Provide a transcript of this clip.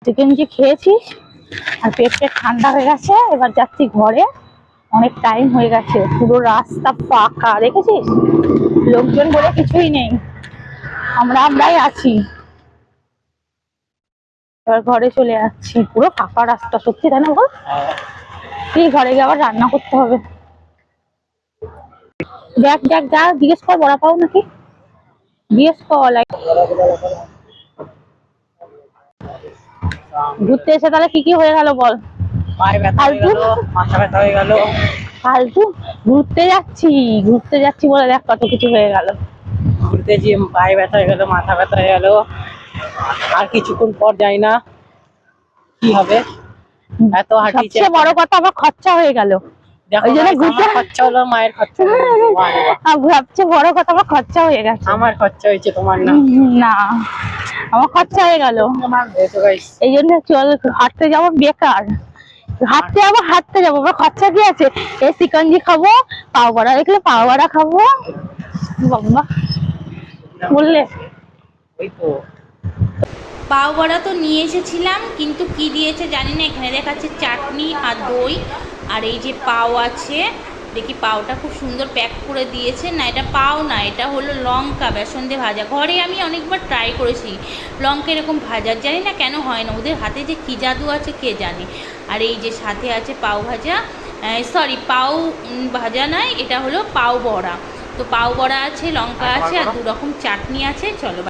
Chicken যে খেয়েছিস আর পেট ঠান্ডা হয়ে গেছে, এবার যাচ্ছি ঘরে। অনেক টাইম হয়ে গেছে, পুরো রাস্তা ফাঁকা দেখেছিস, লোকজন বলে কিছুই নেই, আমরাই আছি। এবার ঘরে চলে যাচ্ছি, পুরো ফাঁকা রাস্তা, সত্যি তাই না বল? তুই ঘরে গিয়ে আবার রান্না করতে হবে। দেখ দেখ, যা জিজ্ঞেস কর বড়া পাও নাকি, জিজ্ঞেস কর। ঘুরতে এসে তাহলে কি কি হয়ে গেল বল? পায়ে ব্যথা হয়ে গেল, মাথা ব্যথা হয়ে গেল। ফালতু, ঘুরতে যাচ্ছি বলে দেখ কত কিছু হয়ে গেল। ঘুরতে গিয়ে পায়ে ব্যথা হয়ে গেল, মাথা ব্যথা হয়ে গেল, আর কিছুক্ষণ পর যাই না কি হবে। এত হাঁটিছে, সবচেয়ে বড় কথা আমার খরচা হয়ে গেল। দেখো আমার খরচা হলো, মায়ের খরচা হলো, সবচেয়ে বড় কথা আমার খরচা হয়ে গেছে। আমার খরচা হয়েছে, তোমার না। না, আমার খরচা হয়ে গেল। এই জন্য চল হাঁটতে যাবো, বেকার হাঁটতে যাবো, আমার খরচা কি আছে? এই চিকনজি খাবো, পাও বড়া দেখলে পাও বড়া খাবো, বাবা বললে। ওই তো পাও বড়া তো নিয়ে এসেছিলাম, কিন্তু কি দিয়েছে জানি না। এখানে দেখাচ্ছে চাটনি আর দই, আর এই যে পাও আছে, দেখি পাওটা খুব সুন্দর প্যাক করে দিয়েছে। না এটা পাও না, এটা হলো লঙ্কা বেসন দিয়ে ভাজা। ঘরে আমি অনেকবার ট্রাই করেছি লঙ্কা এরকম ভাজার, জানি না কেন হয় না, ওদের হাতে যে কী জাদু আছে কে জানে। আর এই যে সাথে আছে পাও ভাজা, সরি পাও ভাজা নয়, এটা হলো পাও বড়া। তো পাও বড়া আছে, লঙ্কা আছে, আর 2 রকম চাটনি আছে। চলো।